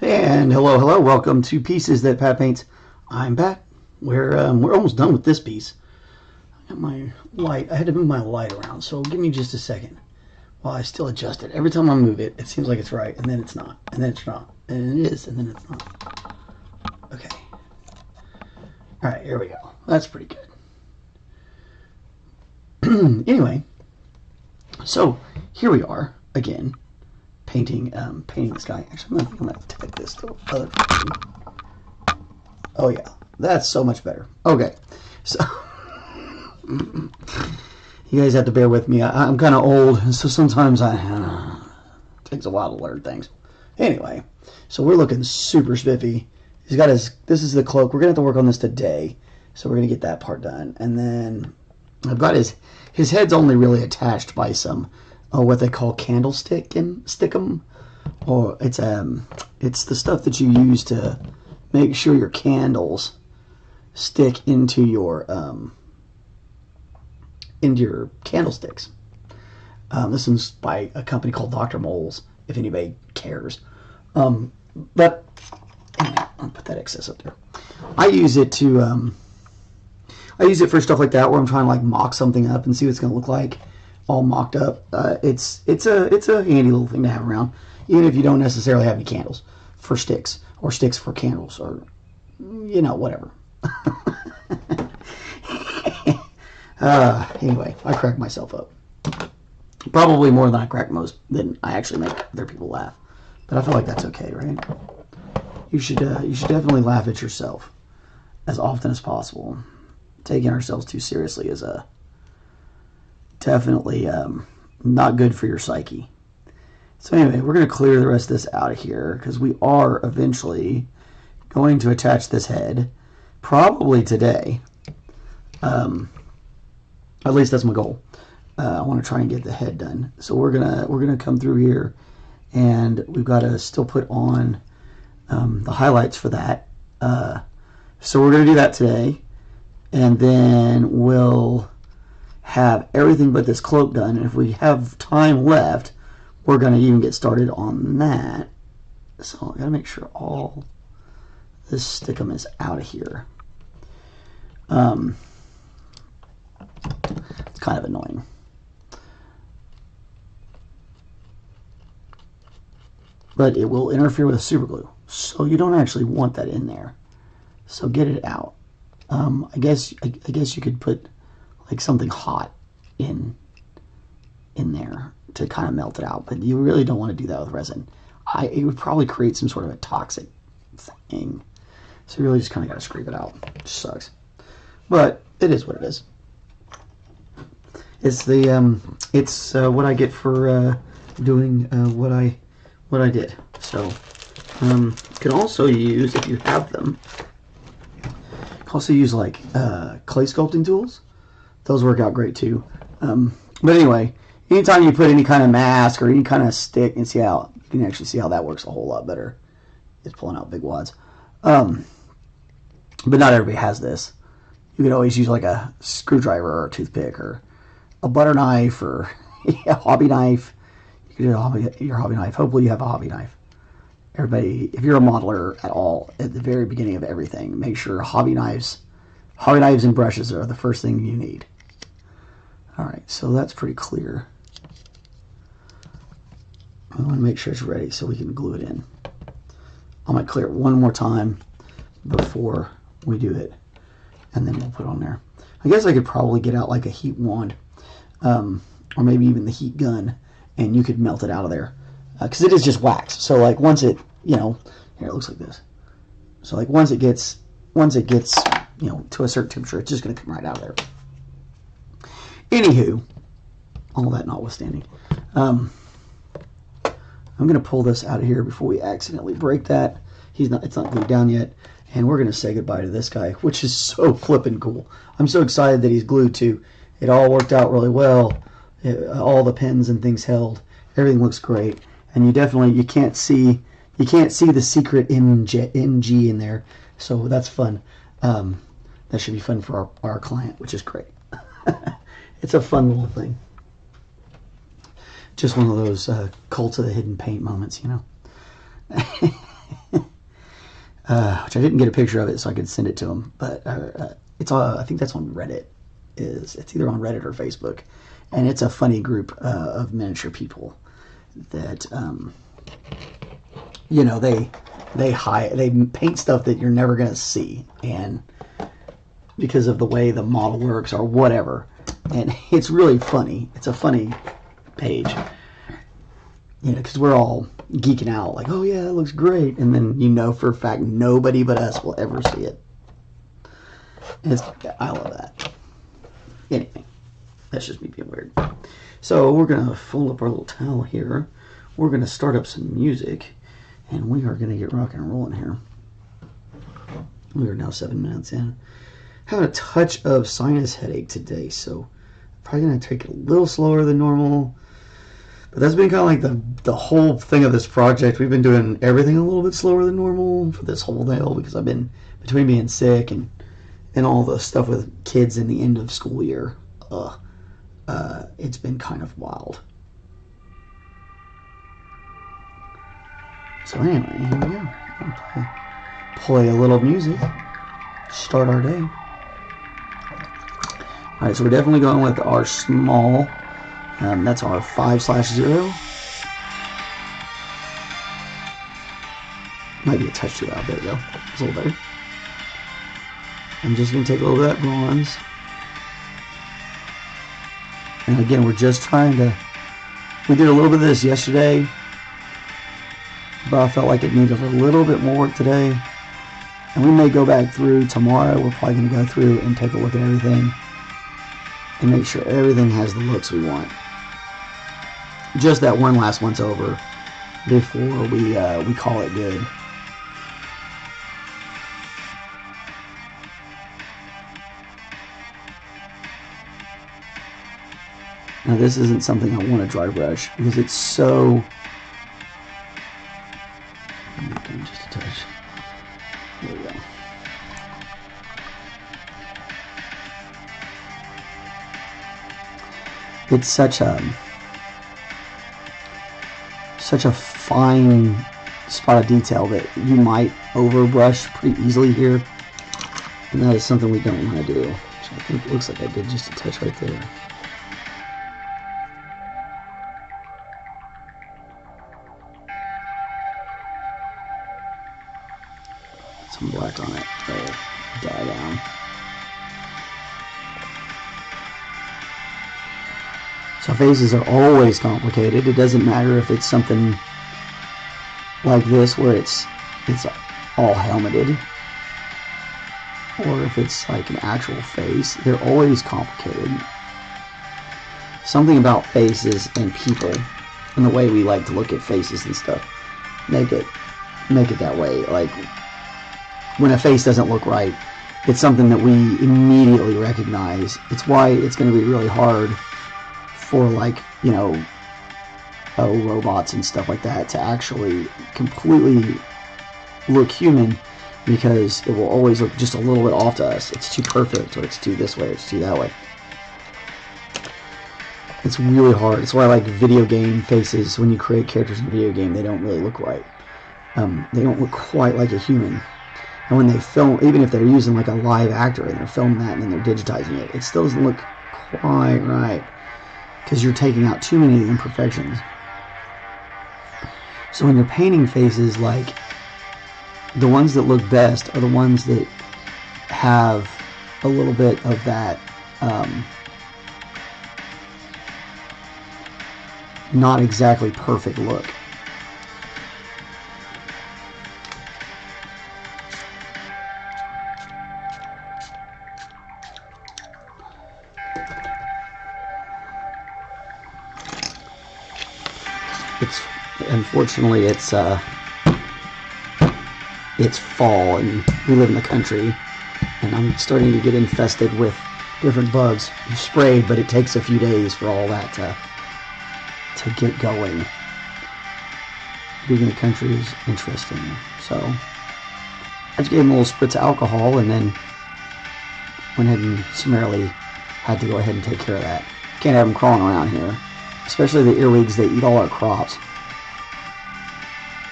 And hello, welcome to Pieces That Pat Paints. I'm Pat. We're almost done with this piece. I got my light. I had to move my light around, so give me just a second while I still adjust it. Every time I move it, it seems like it's right, and then it's not, and then it's not, and it is, and then it's not. Okay. All right, here we go. That's pretty good. Anyway, so here we are again. Painting this guy. Actually, I'm going to take this to other thing. Oh yeah, that's so much better. Okay, so you guys have to bear with me. I'm kind of old, so sometimes it takes a while to learn things. Anyway, so we're looking super spiffy. He's got his. This is the cloak. We're gonna have to work on this today, so we're gonna get that part done, and then I've got his head's only really attached by some. What they call candlestick and stickum, or it's the stuff that you use to make sure your candles stick into your candlesticks. This one's by a company called Dr. Moles, if anybody cares. But anyway, I'll put that excess up there. I use it for stuff like that, where I'm trying to like mock something up and see what it's going to look like. All mocked up. It's a handy little thing to have around, even if you don't necessarily have any candles for sticks or sticks for candles or whatever. Anyway, I crack myself up. Probably more than than I actually make other people laugh, but I feel like that's okay, right? You should definitely laugh at yourself as often as possible. Taking ourselves too seriously is definitely not good for your psyche. So anyway, we're going to clear the rest of this out of here because we are eventually going to attach this head, probably today. At least that's my goal. I want to try and get the head done. So we're gonna come through here, and we've got to still put on the highlights for that. So we're going to do that today, and then we'll have everything but this cloak done. And if we have time left, we're going to even get started on that. So I got to make sure all this stickum is out of here. It's kind of annoying. But it will interfere with the super glue, so you don't actually want that in there. So get it out. I guess you could put like something hot in there to kind of melt it out, but you really don't want to do that with resin. It would probably create some sort of a toxic thing. So you really just kind of got to scrape it out. It sucks, but it is what it is. It's what I get for doing what I did. So you can also use, if you have them, also use like clay sculpting tools. Those work out great too. But anyway, anytime you put any kind of mask or any kind of stick, and you can actually see how that works a whole lot better. It's pulling out big wads. But not everybody has this. You could always use like a screwdriver or a toothpick or a butter knife or a hobby knife. You could do your hobby knife. Hopefully you have a hobby knife. Everybody, if you're a modeler at all, at the very beginning of everything, make sure hobby knives and brushes are the first thing you need. Alright, so that's pretty clear. I want to make sure it's ready so we can glue it in. I might clear it one more time before we do it, and then we'll put it on there. I guess I could probably get out like a heat wand, or maybe even the heat gun, and you could melt it out of there. Because it is just wax. So like once it, here it looks like this. So like once it gets, to a certain temperature, it's just going to come right out of there. Anywho, all that notwithstanding, I'm going to pull this out of here before we accidentally break that. It's not glued down yet, and we're going to say goodbye to this guy, which is so flippin' cool. I'm so excited that he's glued too. It all worked out really well. All the pins and things held. Everything looks great, and you can't see the secret MG in there, so that's fun. That should be fun for our client, which is great. It's a fun little thing. Just one of those cult of the hidden paint moments, which I didn't get a picture of it so I could send it to him. But it's I think that's on Reddit. It's either on Reddit or Facebook, and it's a funny group of miniature people that you know, they paint stuff that you're never gonna see, and because of the way the model works or whatever, and it's really funny. It's a funny page, you know, because we're all geeking out like, oh yeah, it looks great, and then you know for a fact nobody but us will ever see it. And I love that. Anyway, that's just me being weird. So we're gonna fold up our little towel here. We're gonna start up some music, and we are gonna get rocking and rolling here. We are now 7 minutes in. Having a touch of sinus headache today, so probably gonna take it a little slower than normal. But that's been kind of like the whole thing of this project. We've been doing everything a little bit slower than normal for this whole deal because I've been between being sick and all the stuff with kids in the end of school year. It's been kind of wild. So anyway, here we go. Play a little music. Start our day. Alright, so we're definitely going with our small. That's our 5/0. Might be a touch too loud. There we go. It's a little better. I'm just going to take a little bit of that bronze. And again, we're just trying to... We did a little bit of this yesterday, but I felt like it needed a little bit more work today. And we may go back through tomorrow. We're probably going to go through and take a look at everything and make sure everything has the looks we want. Just that one last once over before we call it good. Now this isn't something I want to dry brush because it's so... Okay, just a touch. There we go. It's such a fine spot of detail that you might overbrush pretty easily here, and that is something we don't want to do. So I think it looks like I did just a touch right there. Some black on it, that'll die down. So faces are always complicated. It doesn't matter if it's something like this where it's all helmeted, or if it's like an actual face. They're always complicated. Something about faces and people and the way we like to look at faces and stuff make it that way. Like when a face doesn't look right, it's something that we immediately recognize. It's why it's going to be really hard for, like, you know, robots and stuff like that to actually completely look human, because it will always look just a little bit off to us. It's too perfect, or it's too this way, or it's too that way. It's really hard. It's why, like, video game faces, when you create characters in a video game, they don't really look right. They don't look quite like a human. And when they film, even if they're using like a live actor and they're filming that and then they're digitizing it, it still doesn't look quite right, because you're taking out too many imperfections. So when you're painting faces, like, the ones that look best are the ones that have a little bit of that not exactly perfect look. Unfortunately, it's fall and we live in the country, and I'm starting to get infested with different bugs. You sprayed, but it takes a few days for all that to get going. Being in the country is interesting. So I just gave him a little spritz of alcohol and then went ahead and summarily had to go ahead and take care of that. Can't have them crawling around here, especially the earwigs. They eat all our crops,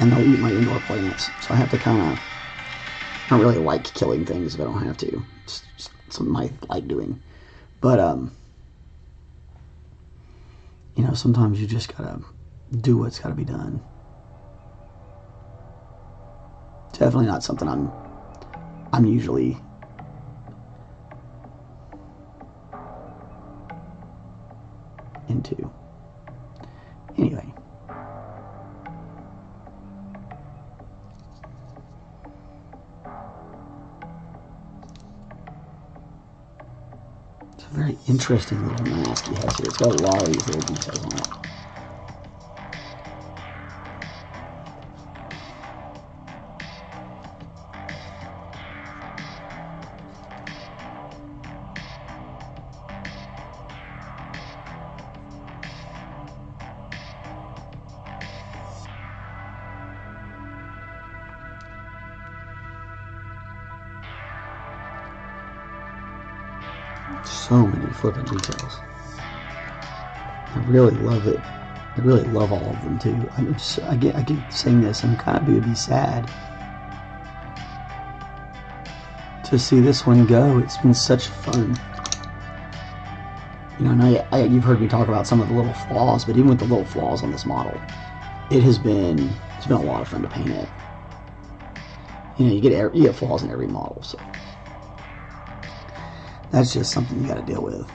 and they'll eat my indoor plants, so I have to kind of I don't really like killing things if I don't have to. It's just something I like doing. But, you know, sometimes you just gotta do what's gotta be done. Definitely not something I'm usually into. Anyway. It's a very interesting little mask he has here. It's got a lot of these little details on it. So many flipping details. I really love it. I really love all of them too. I keep saying this. I'm kind of would be sad to see this one go. It's been such fun. You know, you've heard me talk about some of the little flaws, but even with the little flaws on this model, it's been a lot of fun to paint it. You know, you get flaws in every model, so that's just something you got to deal with.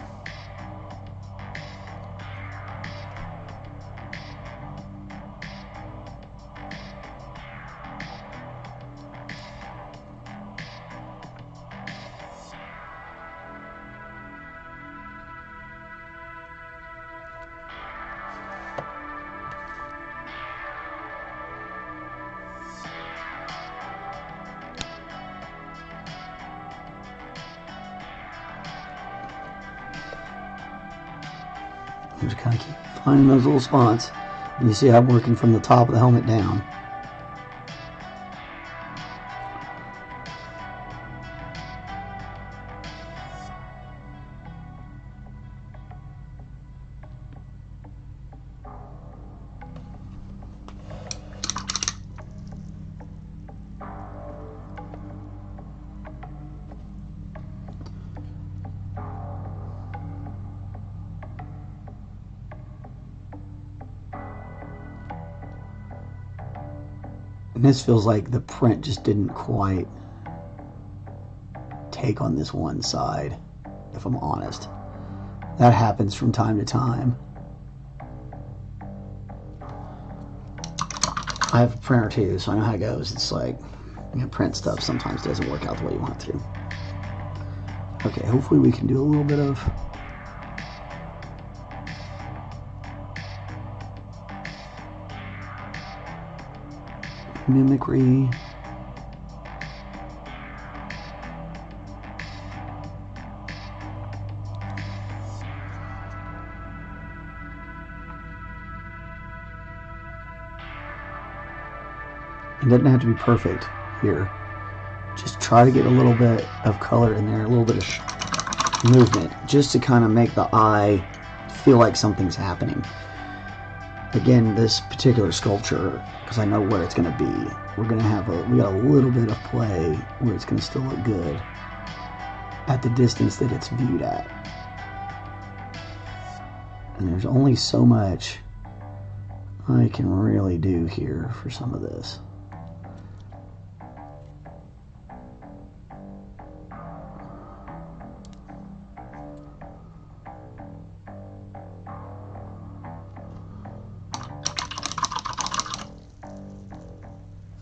Just kind of keep finding those little spots. And you see I'm working from the top of the helmet down. And this feels like the print just didn't quite take on this one side, if I'm honest. That happens from time to time. I have a printer too, so I know how it goes. It's like, you know, print stuff sometimes doesn't work out the way you want it to. Okay, hopefully we can do a little bit of mimicry. It doesn't have to be perfect here. Just try to get a little bit of color in there, a little bit of movement, just to kind of make the eye feel like something's happening. Again, this particular sculpture, because I know what it's going to be, we got a little bit of play where it's going to still look good at the distance that it's viewed at. And there's only so much I can really do here for some of this.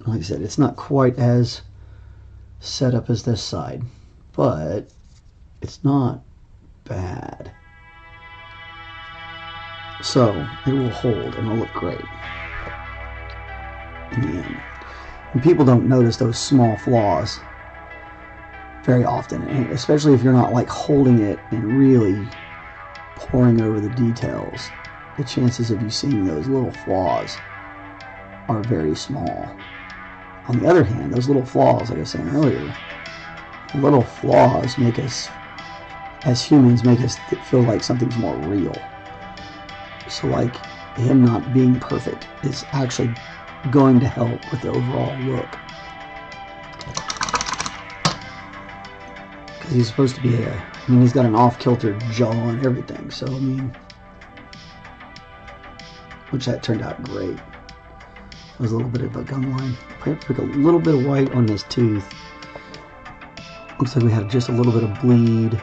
Like I said, it's not quite as set up as this side, but it's not bad. So it will hold and it'll look great in the end. And people don't notice those small flaws very often, and especially if you're not like holding it and really poring over the details. The chances of you seeing those little flaws are very small. On the other hand, those little flaws, like I was saying earlier, little flaws make us, as humans, make us feel like something's more real. So like him not being perfect is actually going to help with the overall look. He's supposed to be I mean, he's got an off-kilter jaw and everything, so, I mean, which that turned out great. There's a little bit of a gum line. I have to pick a little bit of white on this tooth. Looks like we had just a little bit of bleed.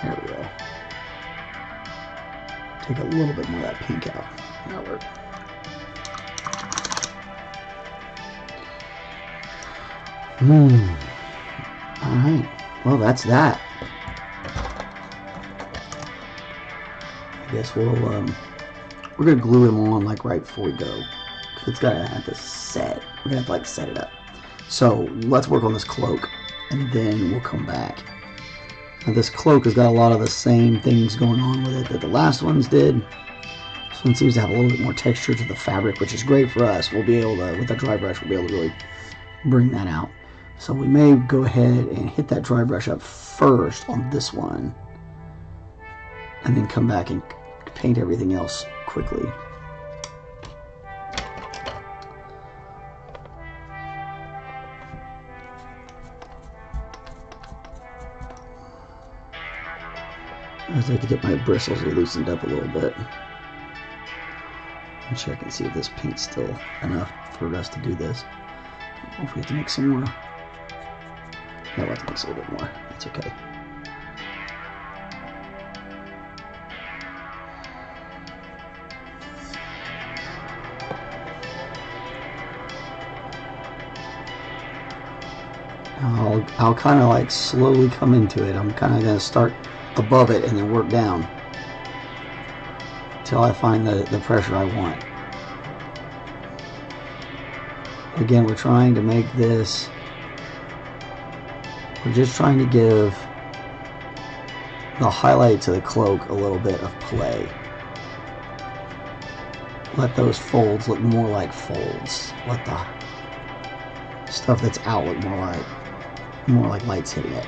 There we go. Take a little bit more of that pink out. That'll work. Alright. Well, that's that. I guess we'll, we're going to glue him on, like, right before we go. Because it's got to have to set. We're going to have to, like, set it up. So, let's work on this cloak. And then we'll come back. Now, this cloak has got a lot of the same things going on with it that the last ones did. This one seems to have a little bit more texture to the fabric, which is great for us. We'll be able to, with the dry brush, we'll be able to really bring that out. So we may go ahead and hit that dry brush up first on this one. And then come back and paint everything else quickly. I just like to get my bristles loosened up a little bit. And check and see if this paint's still enough for us to do this. Or if we have to make some more. No, we'll have to mix a little bit more. That's okay. I'll kind of like slowly come into it. I'm kind of going to start above it and then work down until I find the pressure I want. Again, we're trying to make this, we're just trying to give the highlight to the cloak a little bit of play. Let those folds look more like folds. Let the stuff that's out look more like lights hitting it.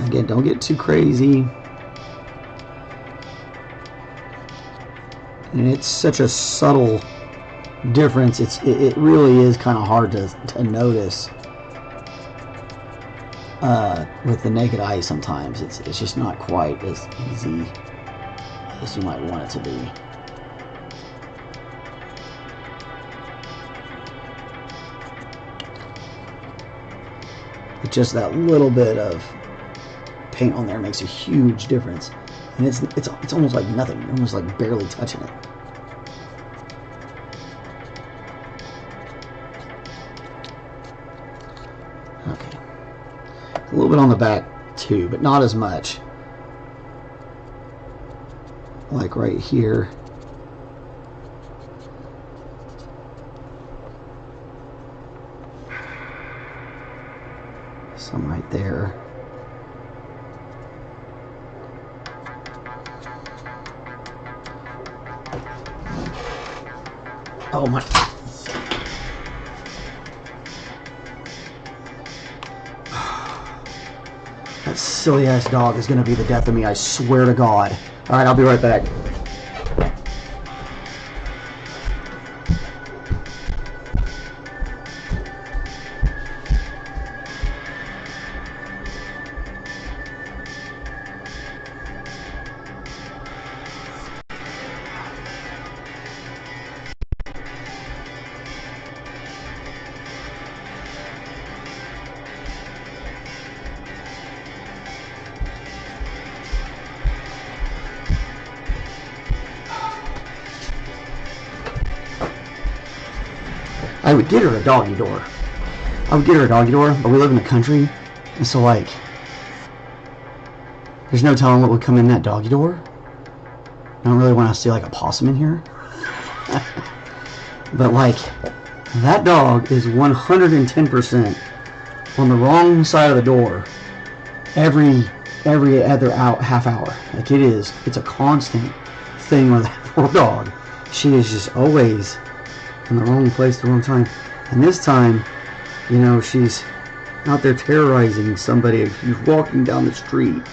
Again, don't get too crazy. And it's such a subtle difference. It really is kind of hard to notice with the naked eye. Sometimes it's just not quite as easy as you might want it to be. But just that little bit of paint on there makes a huge difference, and it's almost like nothing. You're almost like barely touching it. Okay, a little bit on the back too, but not as much. Like right here. Some right there. Oh my. That silly ass dog is gonna be the death of me, I swear to God. Alright, I'll be right back. I would get her a doggy door. I would get her a doggy door, but we live in the country, and so like, there's no telling what would come in that doggy door. I don't really want to see like a possum in here. But like, that dog is 110% on the wrong side of the door every other half hour. Like it's a constant thing with that poor dog. She is just always in the wrong place at the wrong time. And this time, you know, she's out there terrorizing somebody who's walking down the street.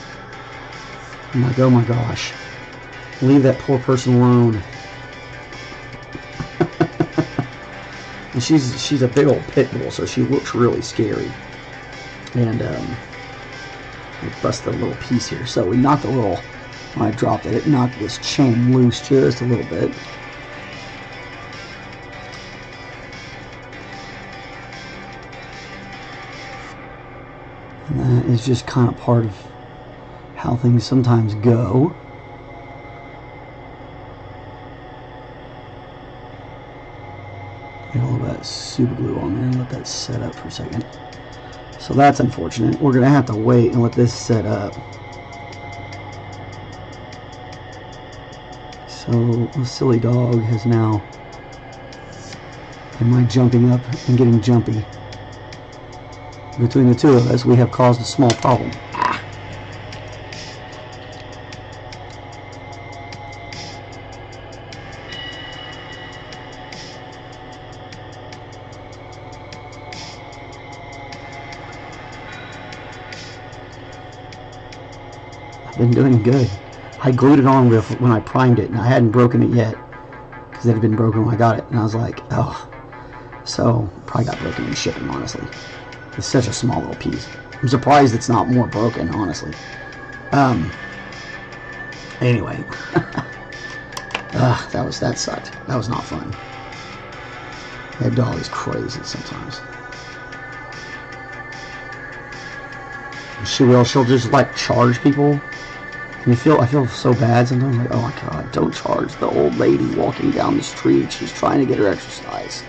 I'm like, oh my gosh, leave that poor person alone. And she's a big old pit bull, so she looks really scary. And we bust a little piece here. So we knocked a little, when I dropped it, it knocked this chain loose just a little bit. And that is just kind of part of how things sometimes go. Get a little bit of super glue on there and let that set up for a second. So that's unfortunate. We're going to have to wait and let this set up. So the silly dog has now, am I jumping up and getting jumpy? Between the two of us, we have caused a small problem. Been doing good. I glued it on when I primed it, and I hadn't broken it yet because it had been broken when I got it, and I was like, oh, so probably got broken in shipping. Honestly, it's such a small little piece. I'm surprised it's not more broken, honestly. Anyway, that sucked. That was not fun. That dog is crazy sometimes. She'll just like charge people. And I feel so bad sometimes, like, oh my god, don't charge the old lady walking down the street. She's trying to get her exercise.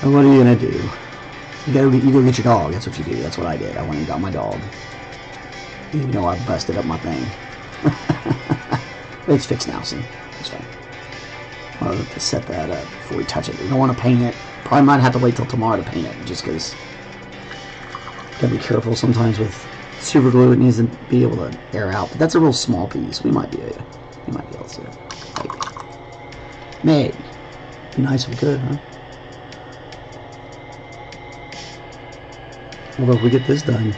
And what are you gonna do? You go get your dog. That's what you do. That's what I did. I went and got my dog. Even though I busted up my thing. It's fixed now, see? It's fine. I'll have to set that up before we touch it. We don't want to paint it. Probably might have to wait till tomorrow to paint it, just because. Gotta be careful sometimes with super glue. It needs to be able to air out, but that's a real small piece. We might be able to see it. Maybe. Be nice if we could, huh? Although if we get this done,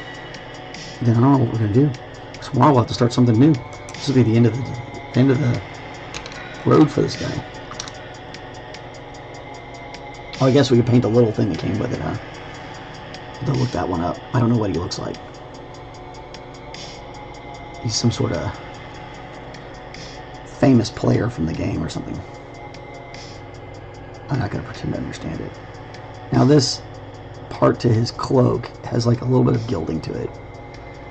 then I don't know what we're gonna do. Tomorrow we'll have to start something new. This will be the end of the road for this guy. Oh, I guess we could paint the little thing that came with it, huh? To look that one up. I don't know what he looks like. He's some sort of famous player from the game or something. I'm not going to pretend to understand it. Now this part to his cloak has like a little bit of gilding to it.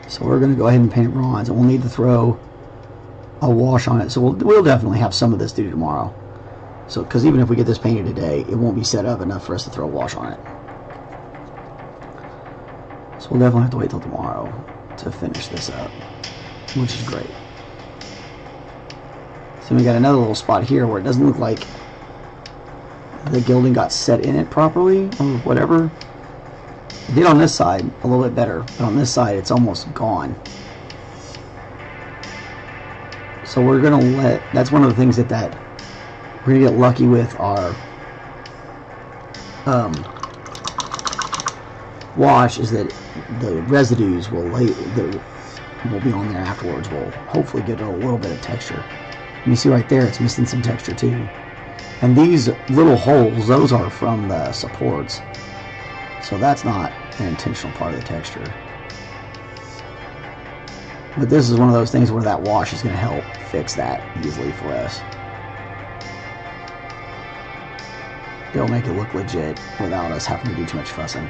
So we're going to go ahead and paint it bronze, and we'll need to throw a wash on it. So we'll definitely have some of this due tomorrow. So, because even if we get this painted today, it won't be set up enough for us to throw a wash on it. So we'll definitely have to wait till tomorrow to finish this up, which is great. So we got another little spot here where it doesn't look like the gilding got set in it properly, or whatever. It did on this side a little bit better, but on this side it's almost gone. So we're gonna that's one of the things that we're gonna get lucky with our wash, is that the residues will be on there afterwards. We'll hopefully get a little bit of texture. And you see right there, it's missing some texture too. And these little holes, those are from the supports. So that's not an intentional part of the texture. But this is one of those things where that wash is going to help fix that easily for us. It'll make it look legit without us having to do too much fussing.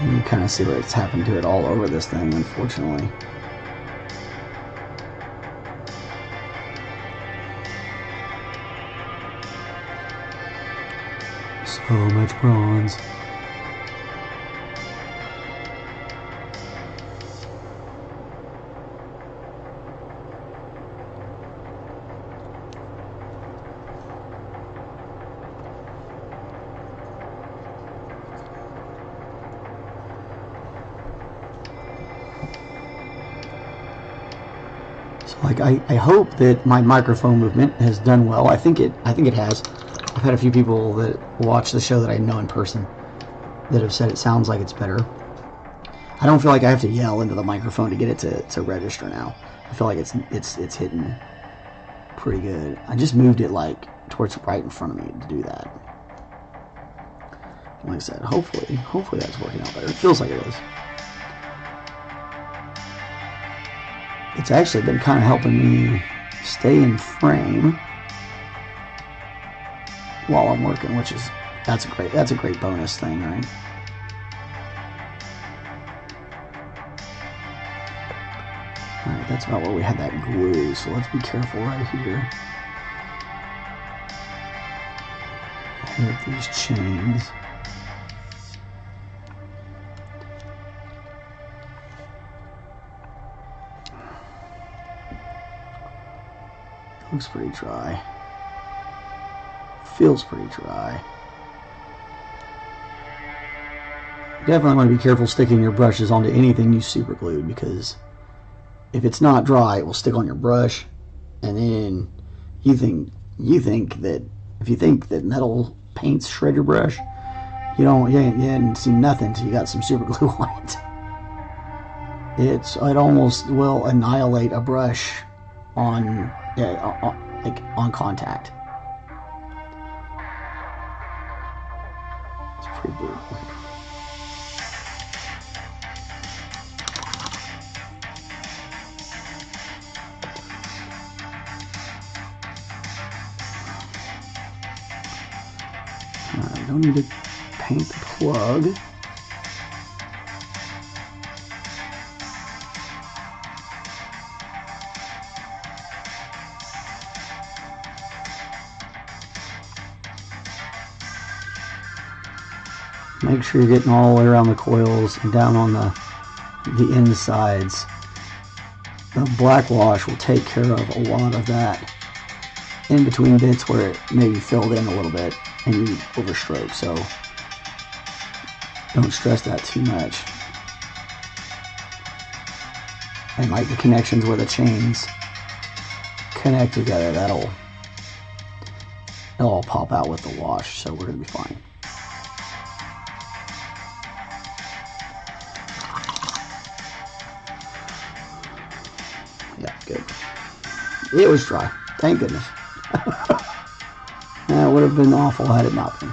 You kind of see what's happened to it all over this thing, unfortunately. So much bronze. So like I hope that my microphone movement has done well. I think it has. I've had a few people that watch the show that I know in person that have said it sounds like it's better. I don't feel like I have to yell into the microphone to get it to register now. I feel like it's hitting pretty good. I just moved it like towards right in front of me to do that. Like I said, hopefully that's working out better. It feels like it is. It's actually been kind of helping me stay in frame while I'm working, which is that's a great bonus thing, right? Alright, that's about where we had that glue, so let's be careful right here. Hit these chains. Looks pretty dry. Feels pretty dry. You definitely want to be careful sticking your brushes onto anything you super glued, because if it's not dry, it will stick on your brush, and then you think that if you think that metal paints shred your brush, you hadn't seen nothing until you got some super glue on it. It almost will annihilate a brush on contact. It's pretty brutal. I don't need to paint the plug. Make sure you're getting all the way around the coils and down on the insides. The black wash will take care of a lot of that in between bits where it maybe filled in a little bit and you overstroke, so don't stress that too much. And like the connections where the chains connect together, it'll all pop out with the wash, so we're gonna be fine. Yeah, good. It was dry, thank goodness. That would have been awful had it not been.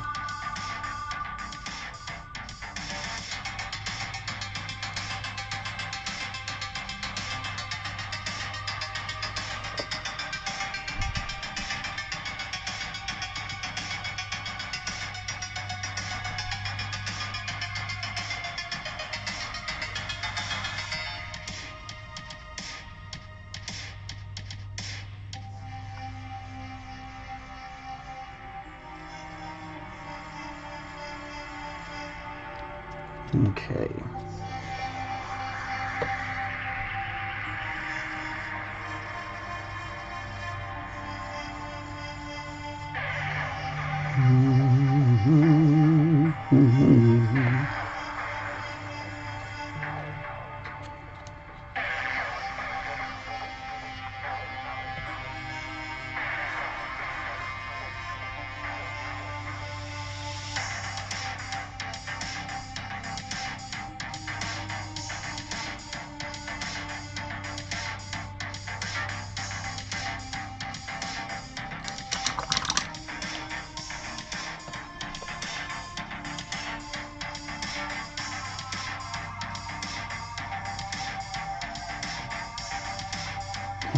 Okay.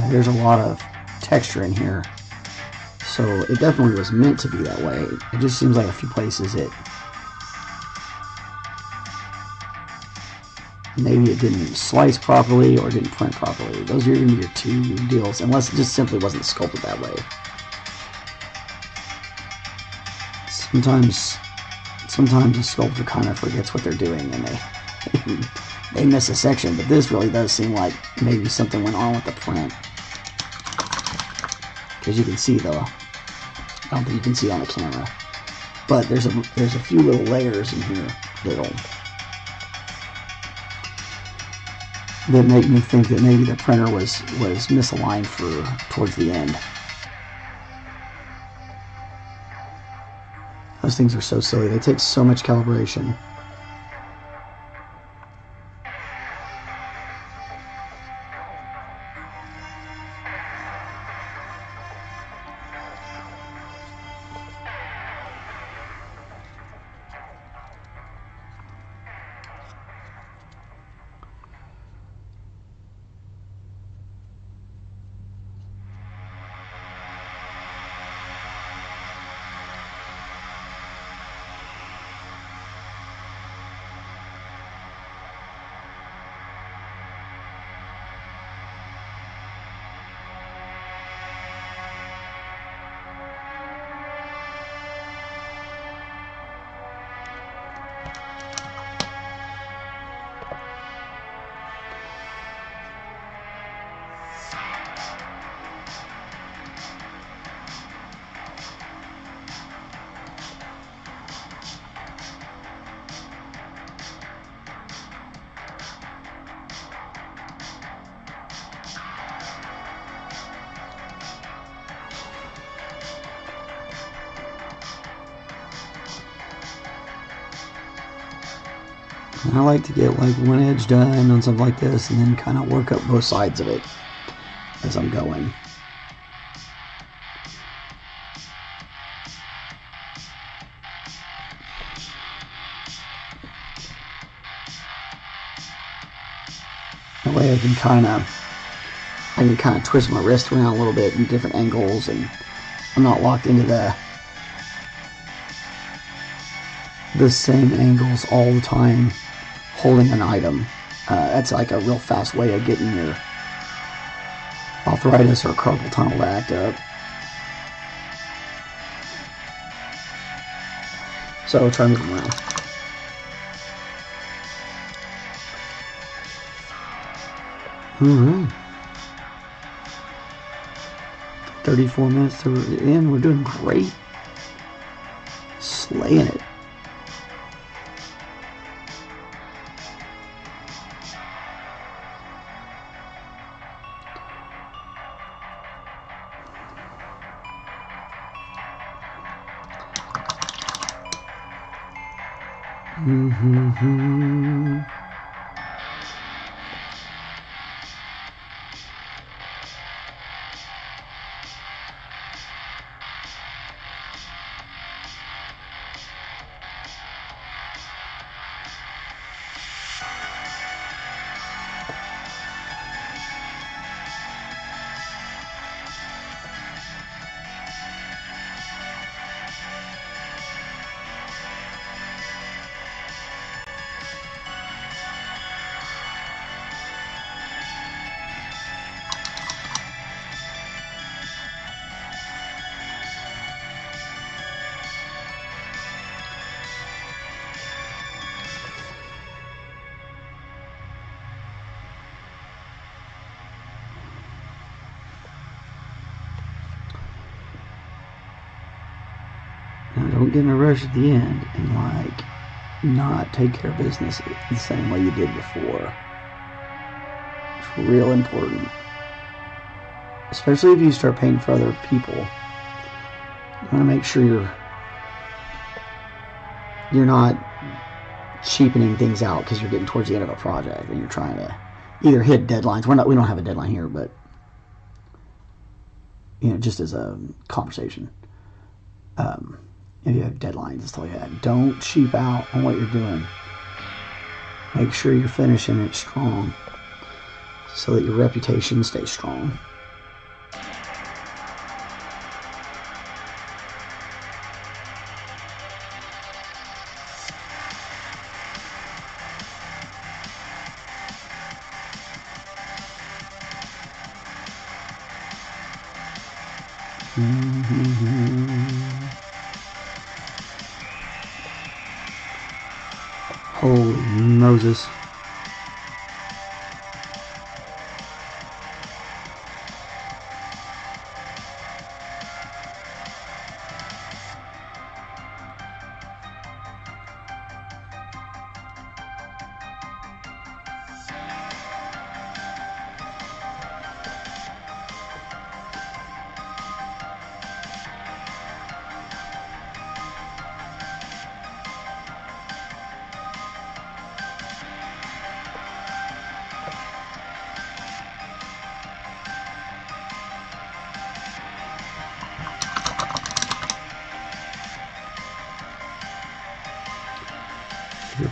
There's a lot of texture in here, so it definitely was meant to be that way. It just seems like a few places maybe it didn't slice properly or didn't print properly. Those are going to be your two deals, unless it just simply wasn't sculpted that way. Sometimes a sculptor kind of forgets what they're doing and they miss a section, but this really does seem like maybe something went on with the print. Because you can see though, I don't think you can see on the camera, but there's a few little layers in here that'll that make me think that maybe the printer was misaligned towards the end. Those things are so silly. They take so much calibration. I like to get like one edge done on something like this and then kind of work up both sides of it as I'm going. That way I can kind of twist my wrist around a little bit in different angles, and I'm not locked into the same angles all the time holding an item. That's like a real fast way of getting your arthritis or carpal tunnel to act up. So try moving around. Alright. 34 minutes to the end. We're doing great. Slaying it. Now, don't get in a rush at the end and like not take care of business the same way you did before. It's real important, especially if you start paying for other people. You want to make sure you're not cheapening things out because you're getting towards the end of a project and you're trying to either hit deadlines. We don't have a deadline here, but just as a conversation. If you have deadlines and stuff like that, don't cheap out on what you're doing. Make sure you're finishing it strong so that your reputation stays strong. Holy Moses.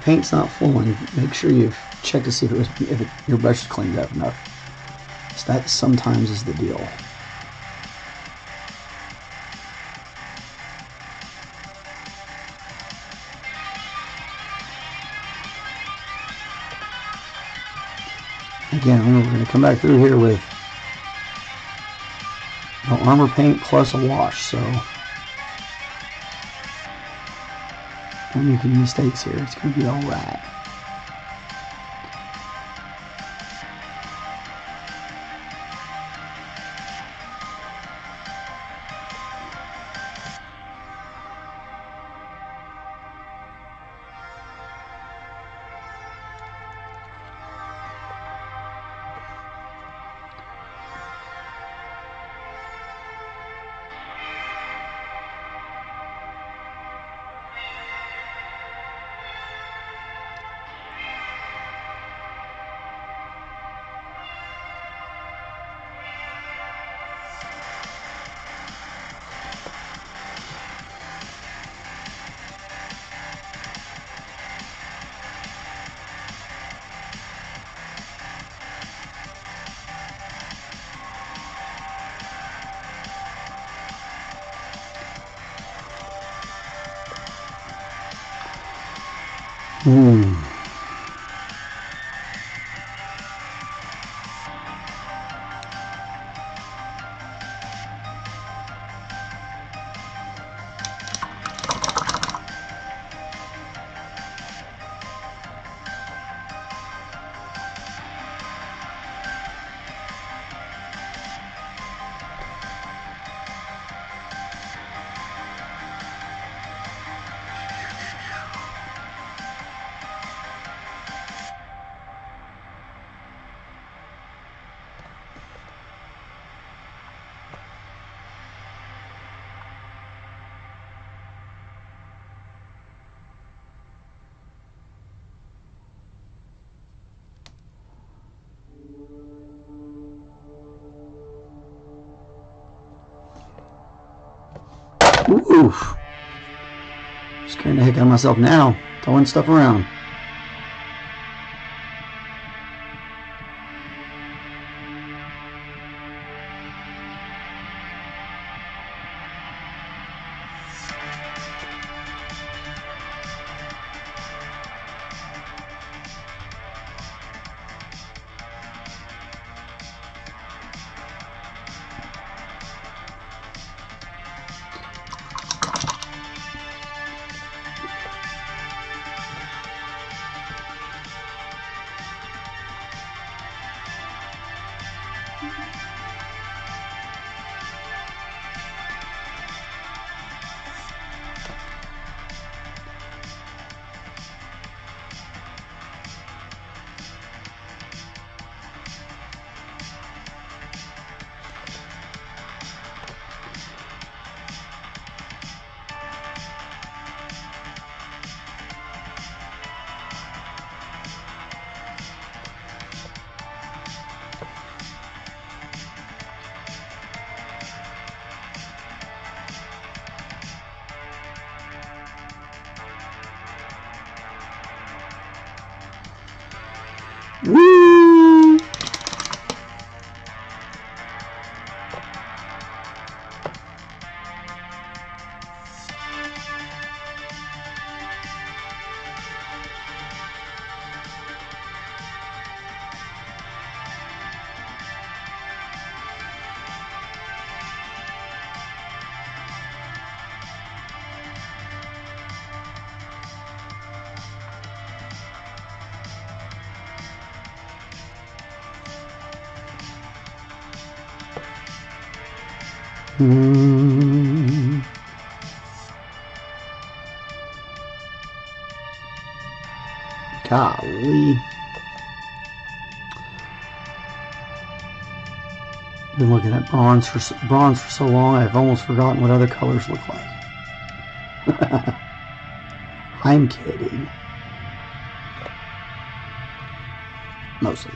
paint's not flowing, make sure you check to see if your brush is cleaned up enough. So that sometimes is the deal. Again, remember, we're going to come back through here with the armor paint plus a wash, so don't make any mistakes here. It's going to be all right. Oof. Scaring the heck out of myself now, throwing stuff around. Woo! Golly. Been looking at bronze for so long, I've almost forgotten what other colors look like. I'm kidding. Mostly.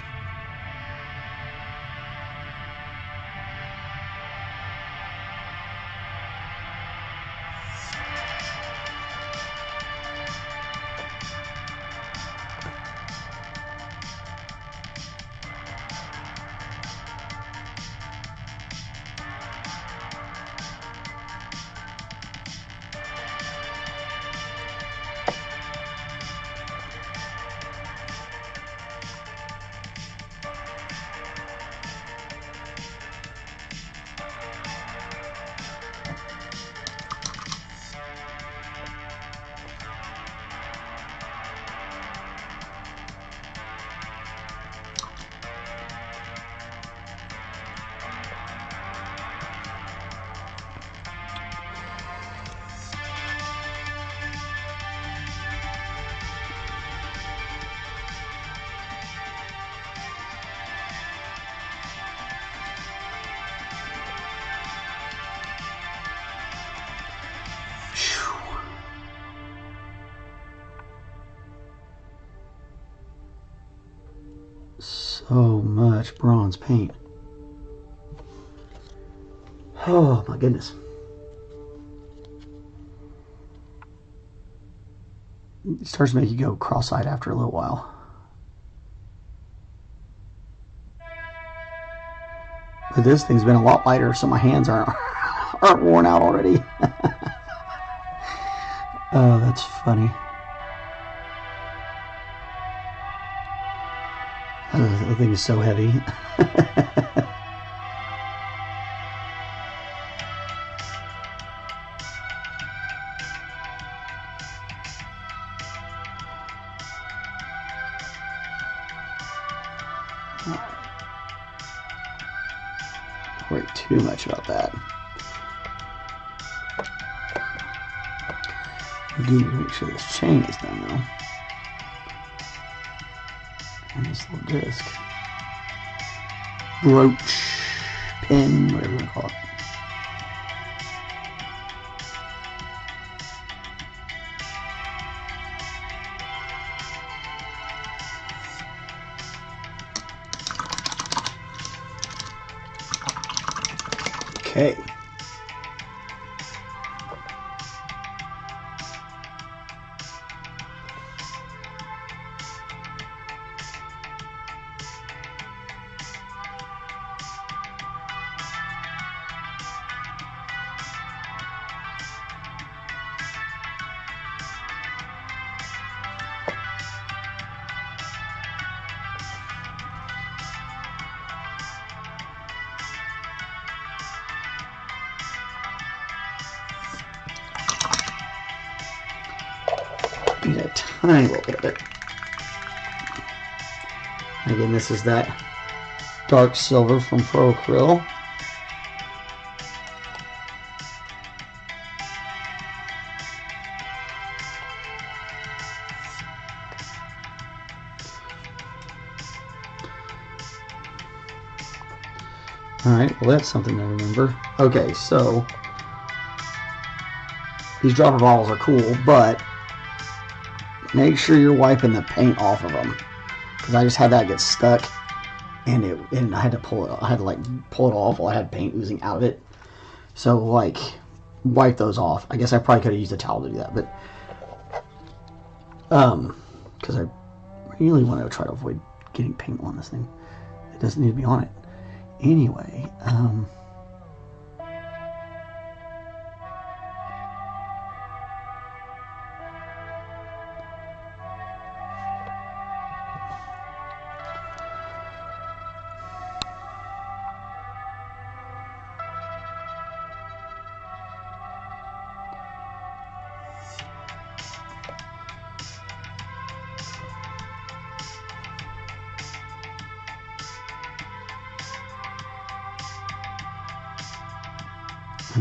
So much bronze paint. Oh my goodness. It starts to make you go cross-eyed after a little while. But this thing's been a lot lighter, so my hands aren't worn out already. Oh, that's funny. The thing is so heavy. Don't worry too much about that. I do need to make sure this chain is done though. And this little disc. Brooch, pin, whatever you want to call it. Okay. Need a tiny little bit of it. Again, this is that dark silver from Acryl. Alright, well that's something to remember. Okay, so these dropper bottles are cool, but make sure you're wiping the paint off of them, because I just had that get stuck, and I had to pull it. I had to like pull it off while I had paint oozing out of it. So like, wipe those off. I guess I probably could have used a towel to do that, but because I really want to try to avoid getting paint on this thing. It doesn't need to be on it anyway.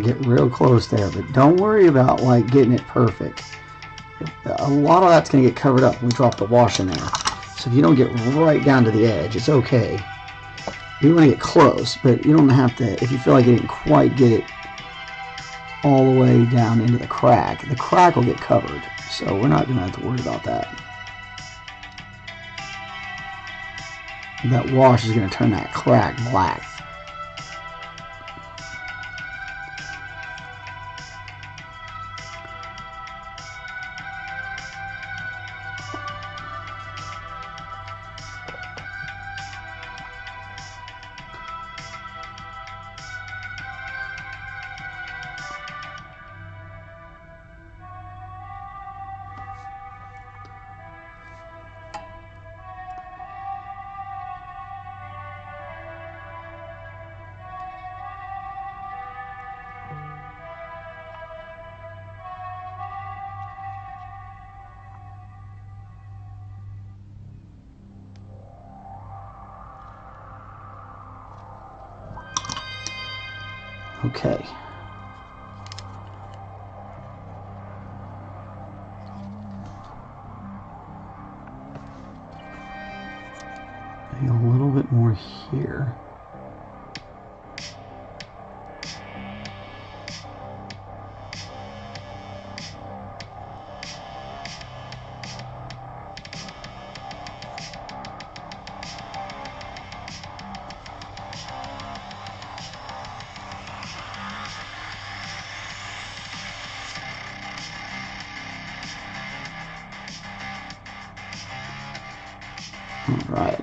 Get real close there, but don't worry about like getting it perfect. A lot of that's going to get covered up when we drop the wash in there. So if you don't get right down to the edge, it's okay. You want to get close, but you don't have to. If you feel like you didn't quite get it all the way down into the crack will get covered. So we're not going to have to worry about that. That wash is going to turn that crack black. Okay. Maybe a little bit more here. Alright.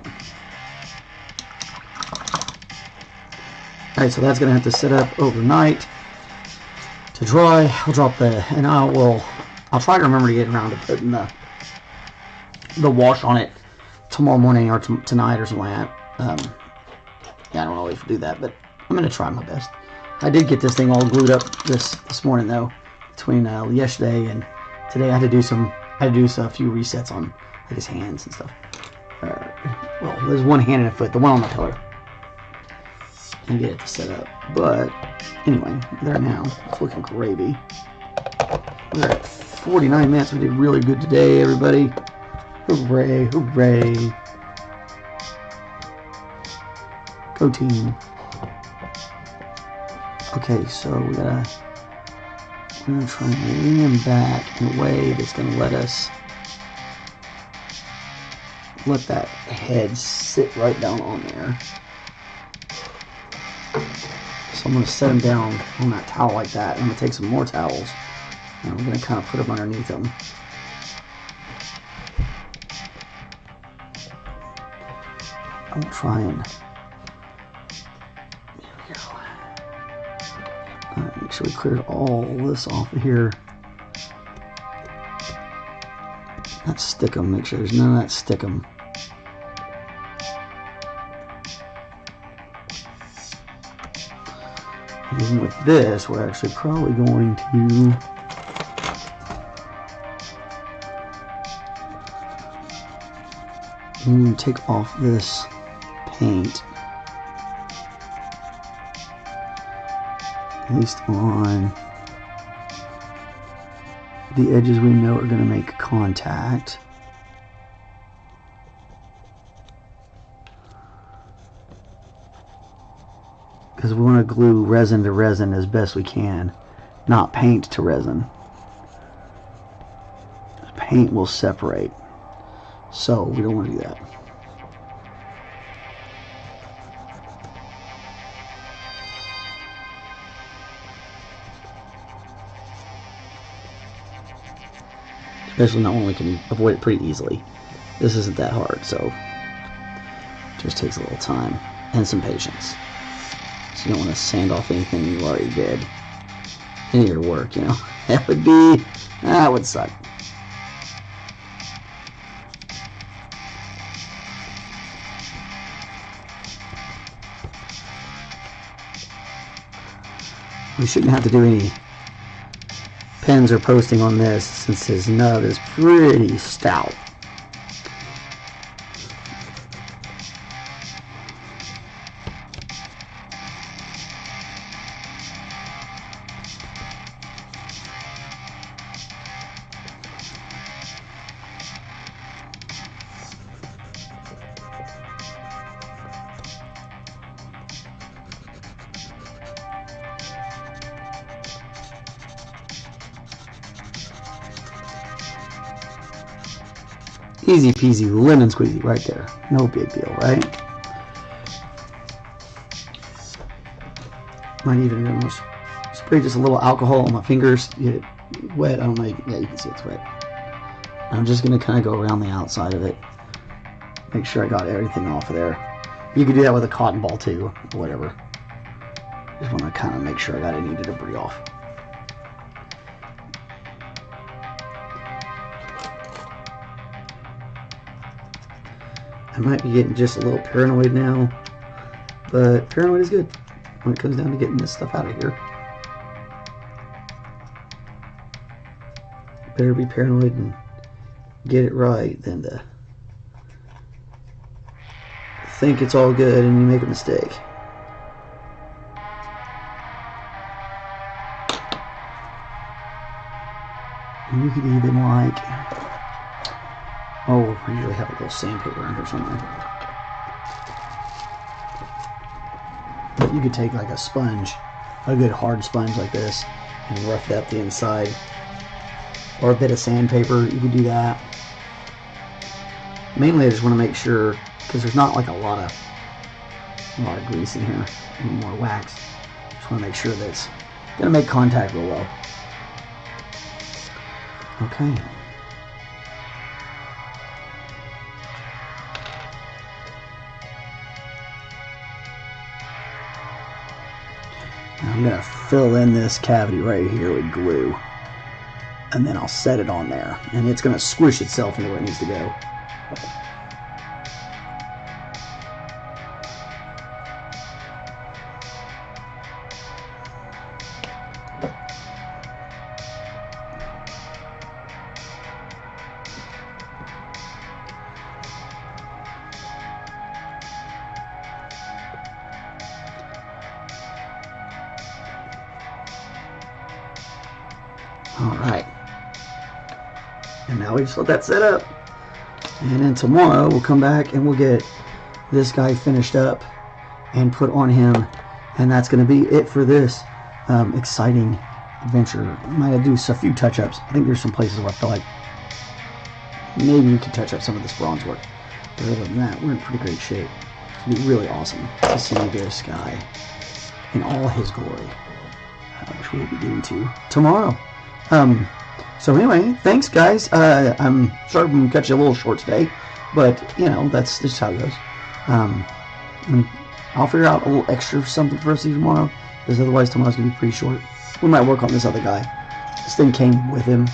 Alright, so that's going to have to sit up overnight to dry. I'll drop and I'll try to remember to get around to putting the wash on it tomorrow morning or tonight or something like that. Yeah, I don't always do that, but I'm going to try my best. I did get this thing all glued up this morning though. Between yesterday and today, I had to do a few resets on like his hands and stuff. Well, there's one hand and a foot, the one on the pillar, and get it to set up. But anyway, there now. It's looking gravy. We're at 49 minutes. We did really good today, everybody. Hooray! Hooray! Go team. Okay, so we're gonna try and lean him back in a way that's gonna let us let that head sit right down on there. So I'm gonna set him down on that towel like that. I'm gonna take some more towels and we're gonna kind of put them underneath him. I'm trying. There we go. Make sure we cleared all this off of here. Not stick 'em. Make sure there's none of that stick 'em. And even with this, we're actually probably going to take off this paint, at least on the edges we know are going to make contact. Because we want to glue resin to resin as best we can, not paint to resin. Paint will separate, so we don't want to do that. Especially not when we can avoid it pretty easily. This isn't that hard, so it just takes a little time and some patience. So you don't want to sand off anything you already did in your work, you know. That would suck. We shouldn't have to do any pins or posting on this since his nub is pretty stout. Easy peasy lemon squeezy right there. No big deal, right? Might even almost spray just a little alcohol on my fingers. Get it wet. I don't know. Yeah, you can see it's wet. I'm just going to kind of go around the outside of it. Make sure I got everything off of there. You can do that with a cotton ball too, or whatever. Just want to kind of make sure I got any debris off. I might be getting just a little paranoid now, but paranoid is good when it comes down to getting this stuff out of here. Better be paranoid and get it right than to think it's all good and you make a mistake. And you could even like, oh, I usually have a little sandpaper under somewhere. But you could take like a sponge, a good hard sponge like this, and rough up the inside. Or a bit of sandpaper, you could do that. Mainly I just want to make sure, because there's not like a lot of grease in here, more wax. Just want to make sure that it's going to make contact real well. Okay. I'm going to fill in this cavity right here with glue. And then I'll set it on there. And it's going to squish itself into where it needs to go. Alright. And now we just let that set up. And then tomorrow we'll come back and we'll get this guy finished up and put on him. And that's going to be it for this exciting adventure. Might do a few touch-ups. I think there's some places where I feel like maybe we could touch up some of this bronze work. But other than that, we're in pretty great shape. It's going to be really awesome to see this guy in all his glory, which we'll be getting to tomorrow. So anyway, thanks guys. I'm sorry I'm gonna cut you a little short today, but you know, that's just how it goes. And I'll figure out a little extra something for us to do tomorrow, because otherwise tomorrow's gonna be pretty short. We might work on this other guy. This thing came with him,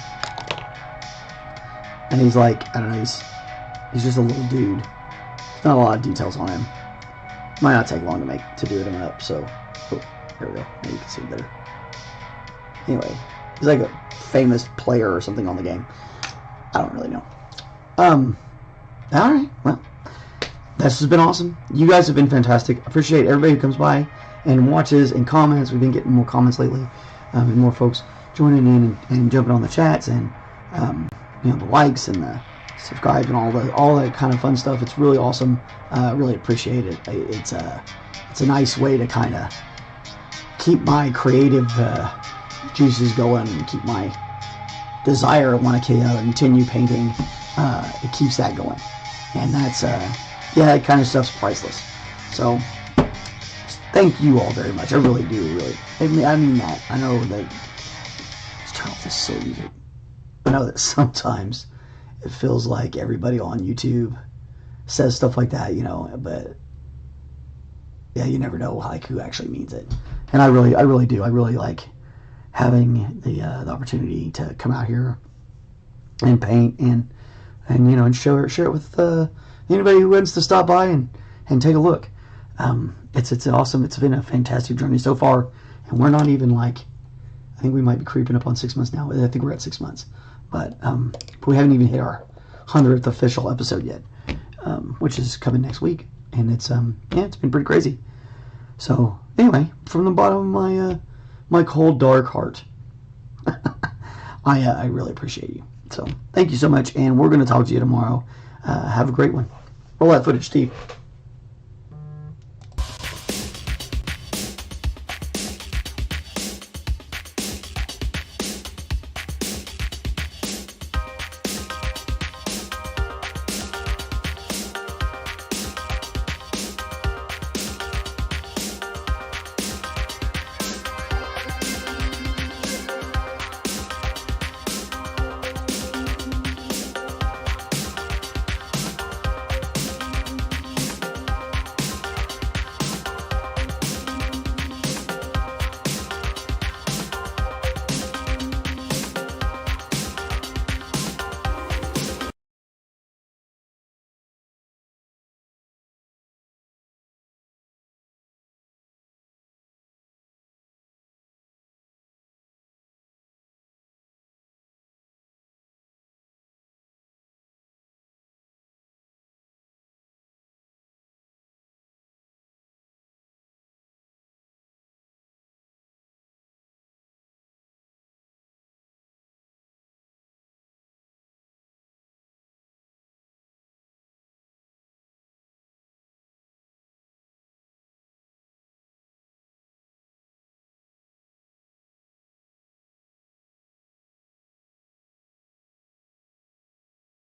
and he's like, I don't know, he's just a little dude. There's not a lot of details on him. Might not take long to do him up. So, oh, there we go. Now you can see it better. Anyway, he's like a famous player or something on the game. I don't really know. Alright, well, this has been awesome. You guys have been fantastic. Appreciate everybody who comes by and watches and comments. We've been getting more comments lately, and more folks joining in and jumping on the chats, and you know, the likes and the subscribe and all that kind of fun stuff. It's really awesome. Really appreciate it. It's a nice way to kind of keep my creative juices going and keep my desire to want to continue painting. It keeps that going, and that's yeah, that kind of stuff's priceless. So thank you all very much. I really do. I mean that. I know that. Let's turn off this silly music. I know that sometimes it feels like everybody on YouTube says stuff like that, you know, but yeah, you never know like who actually means it. And I really do. I really like having the opportunity to come out here and paint and you know, and share it with anybody who wants to stop by and take a look. It's awesome. It's been a fantastic journey so far, and we're not even like, I think we might be creeping up on 6 months now. I think we're at 6 months, but we haven't even hit our 100th official episode yet, which is coming next week, and it's yeah, it's been pretty crazy. So anyway, from the bottom of my my cold dark heart, I really appreciate you. So thank you so much, and we're going to talk to you tomorrow. Have a great one. Roll that footage, Steve.